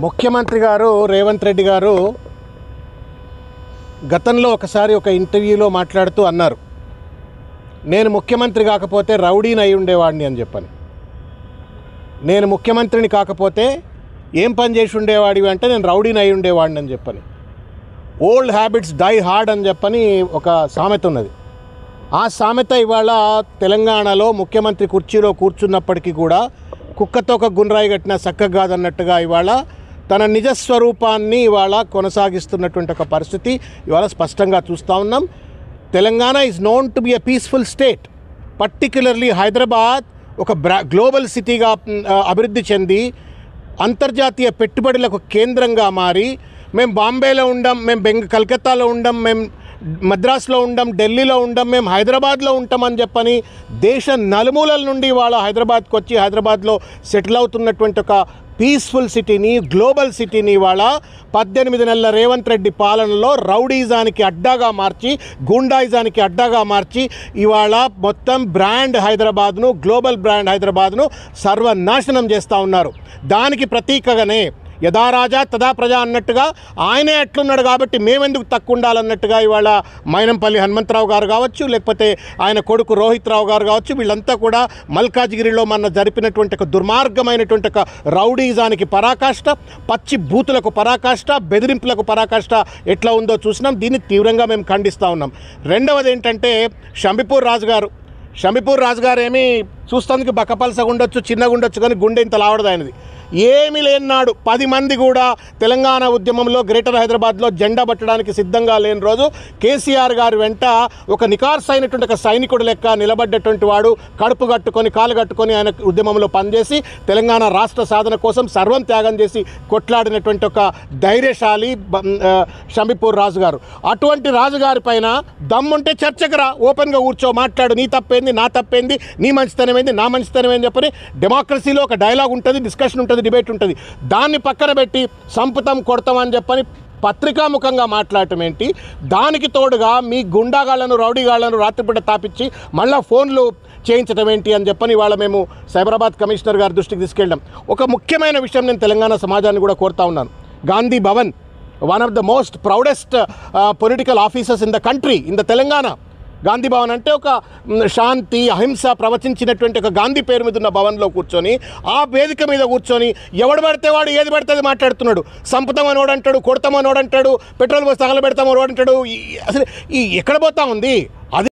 ముఖ్యమంత్రి గారు రేవంత్ రెడ్డి గారు గతంలో ఒకసారి ఒక ఇంటర్వ్యూలో మాట్లాడుతూ అన్నారు, నేను ముఖ్యమంత్రి కాకపోతే రౌడీని అయి ఉండేవాడిని అని చెప్పని. నేను ముఖ్యమంత్రిని కాకపోతే ఏం పని చేసి ఉండేవాడివి అంటే నేను రౌడీని అయి ఉండేవాడిని అని చెప్పని. ఓల్డ్ హ్యాబిట్స్ డై హార్డ్ అని చెప్పని ఒక సామెత ఉన్నది. ఆ సామెత ఇవాళ తెలంగాణలో ముఖ్యమంత్రి కుర్చీలో కూర్చున్నప్పటికీ కూడా కుక్కతో ఒక గుండ్రాయి కట్టిన చక్కగా కాదన్నట్టుగా ఇవాళ తన నిజస్వరూపాన్ని ఇవాళ కొనసాగిస్తున్నటువంటి ఒక పరిస్థితి ఇవాళ స్పష్టంగా చూస్తూ ఉన్నాం. Telangana is known to be a peaceful state. Particularly Hyderabad ఒక గ్లోబల్ సిటీగా అభివృద్ధి చెంది అంతర్జాతీయ పెట్టుబడులకు కేంద్రంగా మారి మేము బాంబేలో ఉండం, మేము కలకత్తాలో ఉండం, మేము మద్రాసులో ఉండం, ఢిల్లీలో ఉండం, మేము హైదరాబాద్లో ఉంటామని చెప్పని దేశ నలుమూలల నుండి వాళ్ళ హైదరాబాద్కి వచ్చి హైదరాబాద్లో సెటిల్ అవుతున్నటువంటి ఒక పీస్ఫుల్ సిటీని, గ్లోబల్ సిటీని ఇవాళ 18 నెలల రేవంత్ రెడ్డి పాలనలో రౌడీజానికి అడ్డాగా మార్చి, గూండాయిజానికి అడ్డాగా మార్చి ఇవాళ మొత్తం బ్రాండ్ హైదరాబాద్ను, గ్లోబల్ బ్రాండ్ హైదరాబాద్ను సర్వనాశనం చేస్తూ ఉన్నారు. దానికి ప్రతీకగానే యథా రాజా తదా ప్రజా అన్నట్టుగా ఆయనే అట్లున్నాడు కాబట్టి మేమెందుకు తక్కువ ఉండాలన్నట్టుగా ఇవాళ మైనంపల్లి హనుమంతరావు గారు కావచ్చు, లేకపోతే ఆయన కొడుకు రోహిత్ రావు గారు కావచ్చు, వీళ్ళంతా కూడా మల్కాజ్గిరిలో మన జరిపినటువంటి ఒక దుర్మార్గమైనటువంటి ఒక రౌడీజానికి పరాకాష్ట, పచ్చి బూతులకు పరాకాష్ట, బెదిరింపులకు పరాకాష్ట ఎట్లా ఉందో చూసినాం. దీన్ని తీవ్రంగా మేము ఖండిస్తూ ఉన్నాం. రెండవది ఏంటంటే షంబిపూర్ రాజు గారు ఏమీ చూస్తానికి బక్కపలసగా ఉండొచ్చు, చిన్నగా ఉండొచ్చు, కానీ గుండె ఇంత లావడదు ఆయనది. ఏమీ లేనాడు 10 మంది కూడా తెలంగాణ ఉద్యమంలో గ్రేటర్ హైదరాబాద్లో జెండా పట్టడానికి సిద్ధంగా లేని రోజు కేసీఆర్ గారి వెంట ఒక నికార్స్ అయినటువంటి ఒక సైనికుడు లెక్క నిలబడ్డటువంటి వాడు, కడుపు కట్టుకొని కాలు కట్టుకొని ఆయన ఉద్యమంలో పనిచేసి తెలంగాణ రాష్ట్ర సాధన కోసం సర్వం త్యాగం చేసి కొట్లాడినటువంటి ఒక ధైర్యశాలి షంబిపూర్ రాజు గారు. అటువంటి రాజుగారి పైన దమ్ముంటే చర్చకు రా, ఓపెన్గా కూర్చో, మాట్లాడు, నీ తప్పేంది, నా తప్పేంది, నీ మంచితనమైంది, నా మంచితనమైంది చెప్పని. డెమోక్రసీలో ఒక డైలాగ్ ఉంటుంది, డిస్కషన్ ఉంటుంది, డిబేట్ ఉంటుంది. దాన్ని పక్కన పెట్టి సంపుతం కొడతాం అని చెప్పని పత్రికాముఖంగా మాట్లాడటం ఏంటి? దానికి తోడుగా మీ గుండాగాళ్లను, రౌడీగాళ్లను రాత్రిపూట తాపించి మళ్ళీ ఫోన్లు చేయించడం ఏంటి అని చెప్పని ఇవాళ మేము సైబరాబాద్ కమిషనర్ గారి దృష్టికి తీసుకెళ్ళాం. ఒక ముఖ్యమైన విషయం నేను తెలంగాణ సమాజాన్ని కూడా కోరుతా ఉన్నాను. Gandhi Bhavan, one of the most proudest political officers in the country, in the Telangana. Gandhi Bhavan అంటే ఒక శాంతి, అహింస ప్రవచించినటువంటి ఒక గాంధీ పేరు మీద ఉన్న భవన్లో కూర్చొని, ఆ వేదిక మీద కూర్చొని ఎవడు పడితే వాడు ఏది పడితే అది మాట్లాడుతున్నాడు. సంపుతామని ఓడంటాడు, కొడతామని ఓడంటాడు, పెట్రోల్ పోసి తగలబెడతామని ఓడంటాడు. అసలు ఎక్కడ పోతా ఉంది అది?